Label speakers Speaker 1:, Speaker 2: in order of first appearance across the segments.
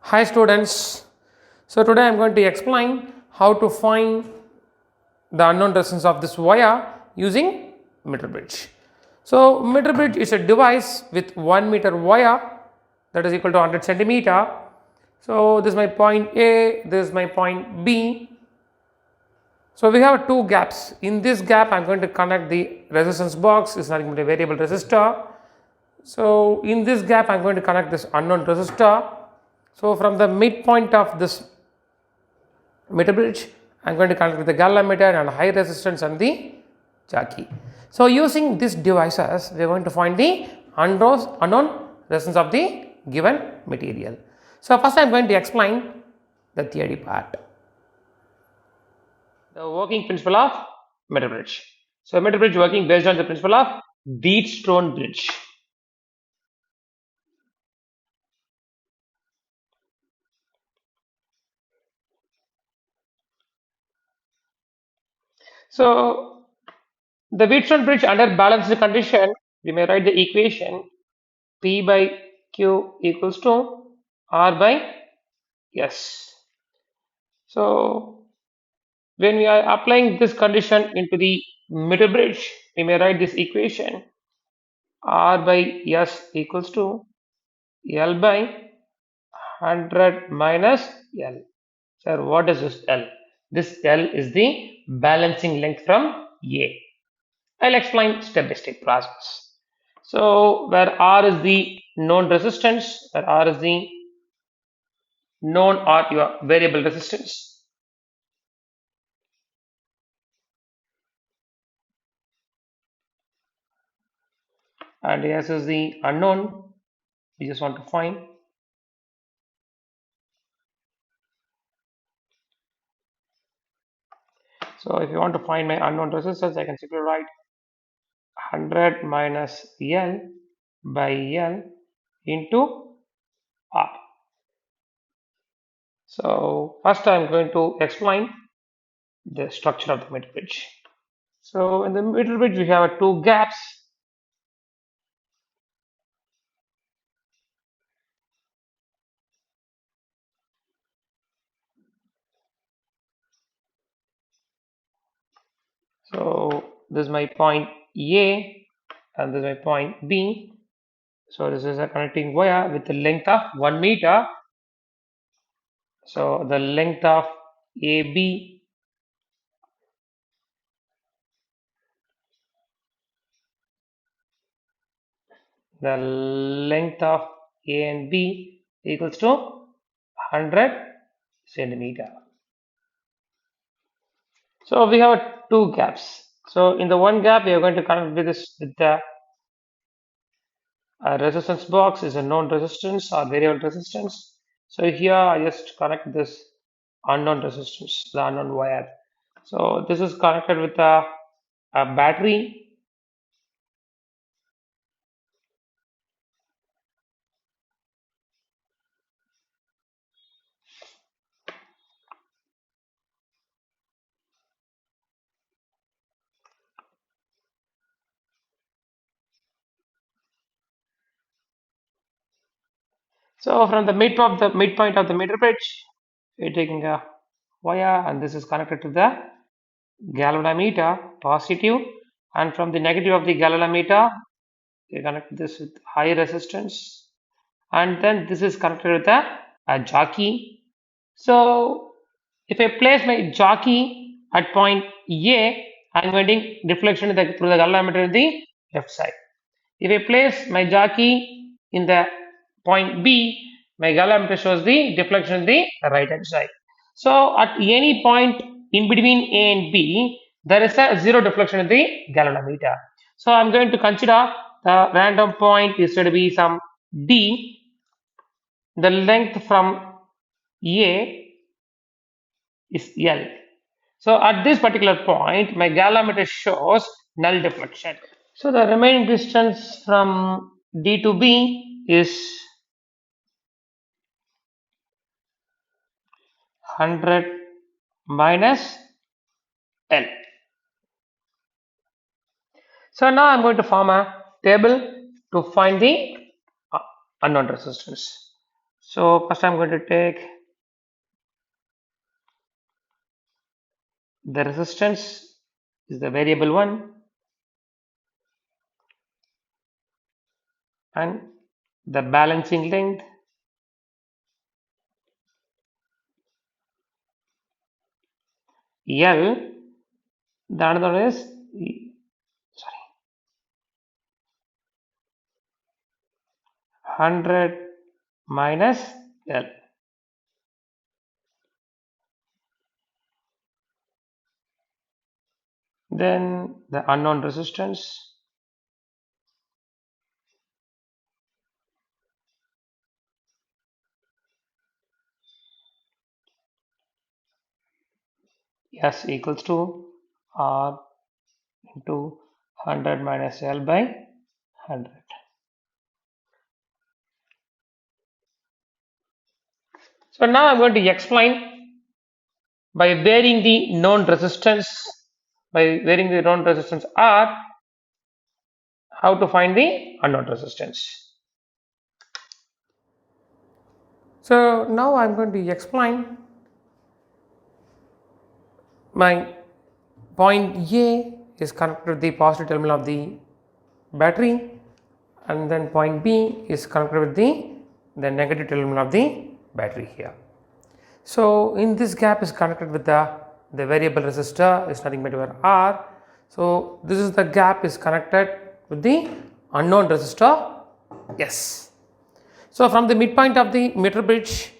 Speaker 1: Hi students, so today I am going to explain how to find the unknown resistance of this wire using meter bridge. So meter bridge is a device with 1 meter wire that is equal to 100 centimeter. So this is my point A, this is my point B. So we have two gaps. In this gap I am going to connect the resistance box, is nothing but a variable resistor. So in this gap I am going to connect this unknown resistor. So from the midpoint of this meter bridge, I am going to connect with the galvanometer and high resistance and the jockey. So using these devices, we are going to find the unknown resistance of the given material. So first I am going to explain the theory part. The working principle of meter bridge. So meter bridge working based on the principle of Wheatstone bridge. So the Wheatstone bridge under balanced condition, we may write the equation P by Q equals to R by S. So when we are applying this condition into the meter bridge, we may write this equation R by S equals to L by 100 minus L. Sir, what is this L? This L is the balancing length from A. I'll explain step by step process. So where R is the known resistance, where R is the known or your variable resistance, and S is the unknown, we just want to find. So if you want to find my unknown resistance, I can simply write 100 minus L by L into R. So first I am going to explain the structure of the meter bridge. So in the meter bridge we have two gaps. So this is my point A and this is my point B. So this is a connecting wire with the length of 1 meter. So the length of AB, the length of A and B equals to 100 centimeter. So we have two gaps. So in the one gap we are going to connect with this with the resistance box is a known resistance or variable resistance. So here I just connect this unknown resistance, the unknown wire. So this is connected with a battery. So from the midpoint of the meter bridge, we're taking a wire and this is connected to the galvanometer positive, and from the negative of the galvanometer we connect this with high resistance, and then this is connected with a jockey. So if I place my jockey at point A, I am getting deflection through the galvanometer in the left side. If I place my jockey in the point B, my galvanometer shows the deflection in the right hand side. So at any point in between A and B, there is a zero deflection in the galvanometer. So I'm going to consider the random point is going to be some D. The length from A is L. So at this particular point, my galvanometer shows null deflection. So the remaining distance from D to B is 100 minus L. So now I'm going to form a table to find the unknown resistance. So first I'm going to take the resistance is the variable one, and the balancing length L. The another one is 100 minus L. Then the unknown resistance S equals to R into 100 minus L by 100. So now I'm going to explain by varying the known resistance, R, how to find the unknown resistance. So now I'm going to explain my point A is connected to the positive terminal of the battery, and then point B is connected with the negative terminal of the battery here. So in this gap is connected with the variable resistor is nothing but your R. So this is the gap is connected with the unknown resistor S. So from the midpoint of the meter bridge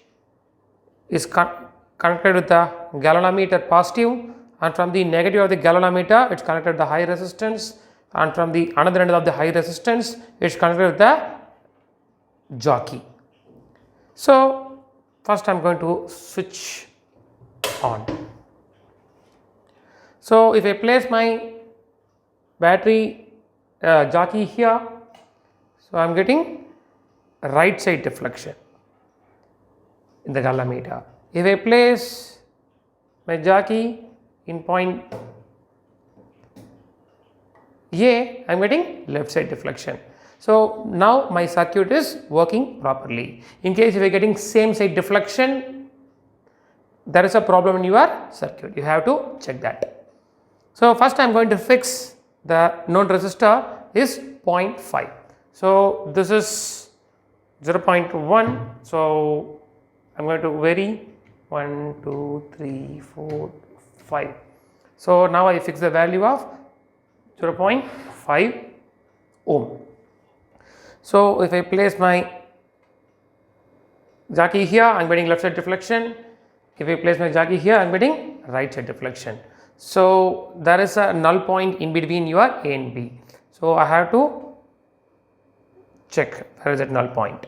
Speaker 1: is connected with the galvanometer positive, and from the negative of the galvanometer it's connected with the high resistance, and from the another end of the high resistance it's connected with the jockey. So first I am going to switch on. So if I place my battery jockey here, so I am getting right side deflection in the galvanometer. If I place my jockey in point A, I am getting left side deflection. So now my circuit is working properly. In case if you are getting same side deflection, there is a problem in your circuit. You have to check that. So first I am going to fix the known resistor is 0.5. So this is 0.1. So I am going to vary 1, 2, 3, 4, 5. So now I fix the value of 0.5 ohm. So if I place my jockey here, I am getting left side deflection. If I place my jockey here, I am getting right side deflection. So there is a null point in between your A and B. So I have to check where is that null point.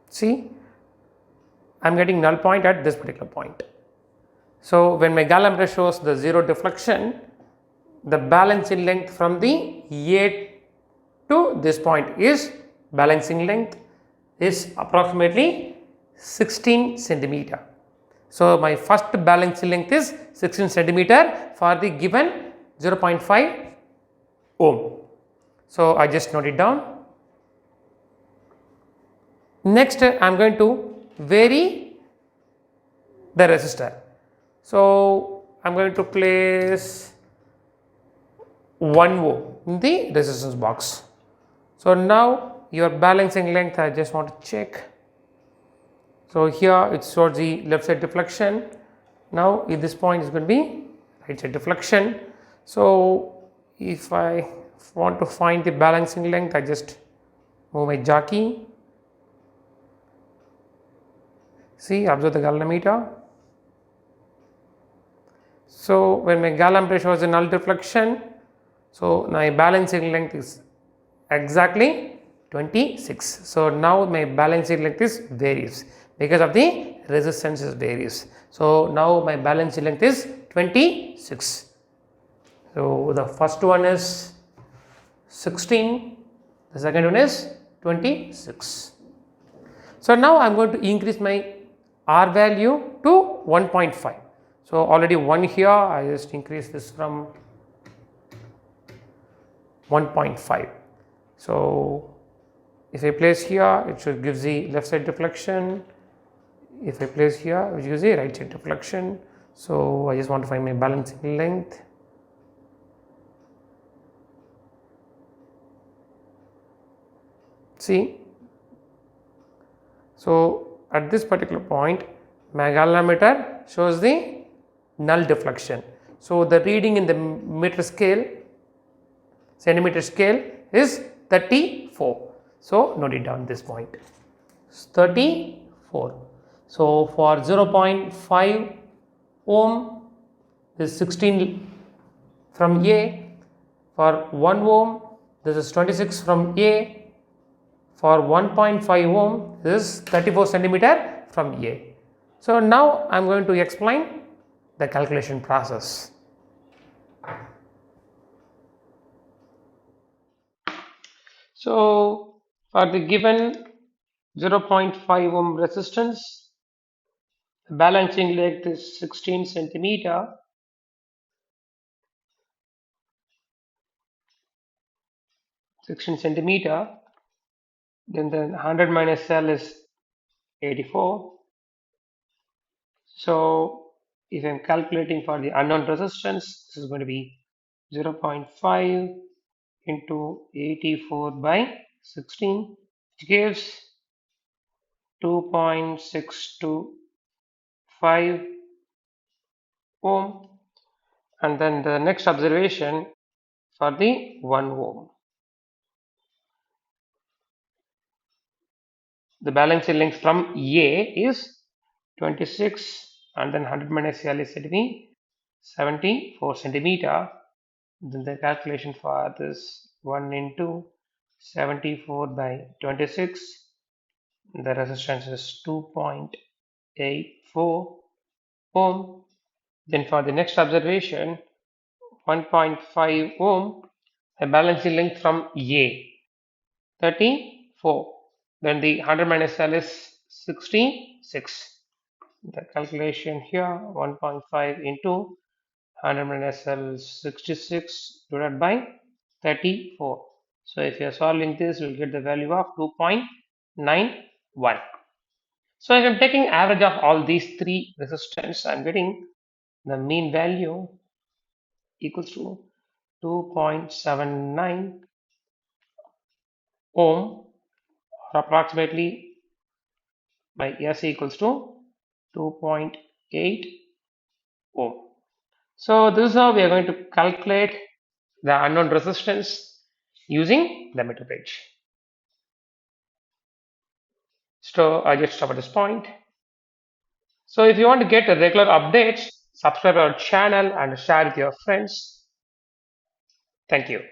Speaker 1: See, I am getting null point at this particular point. So when my galvanometer shows the 0 deflection, the balancing length from the A to this point is approximately 16 centimeter. So my first balancing length is 16 centimeter for the given 0.5 ohm. So I just note it down. Next I am going to vary the resistor. So I am going to place 1 ohm in the resistance box. So now your balancing length I just want to check. So here it shows the left side deflection. Now at this point is going to be right side deflection. So if I want to find the balancing length, I just move my jockey. See, observe the galvanometer. So when my galvanometer shows a null deflection, so my balancing length is exactly 26. So now my balancing length is varies because of the resistance is varies. So now my balancing length is 26. So the first one is 16, the second one is 26. So now I am going to increase my R value to 1.5. So already 1 here, I just increase this from 1.5. So if I place here, it should give the left side deflection. If I place here, which gives the right side deflection. So I just want to find my balancing length. See, so at this particular point, my galvanometer shows the null deflection. So the reading in the meter scale, centimeter scale is 34. So note it down this point. It's 34. So for 0.5 ohm is 16 from A. For 1 ohm, this is 26 from A. For 1.5 ohm, this is 34 centimeter from A. So now I am going to explain the calculation process. So for the given 0.5 ohm resistance, the balancing length is 16 centimeter. Then the 100 minus L is 84. So if I'm calculating for the unknown resistance, this is going to be 0.5 into 84 by 16, which gives 2.625 ohm. And then the next observation for the 1 ohm. The balancing length from A is 26 and then 100 minus L is said to be 74 centimeter. Then the calculation for this 1 into 74 by 26, the resistance is 2.84 ohm. Then for the next observation 1.5 ohm, the balancing length from A 34. Then the 100 minus L is 66. The calculation here 1.5 into 100 minus L is 66 divided by 34. So if you are solving this, you will get the value of 2.91. So if I am taking average of all these three resistance, I am getting the mean value equals to 2.79 ohm, or approximately by S equals to 2.8 ohm. So this is how we are going to calculate the unknown resistance using the meter bridge. So I just stop at this point. So if you want to get regular updates, subscribe our channel and share with your friends. Thank you.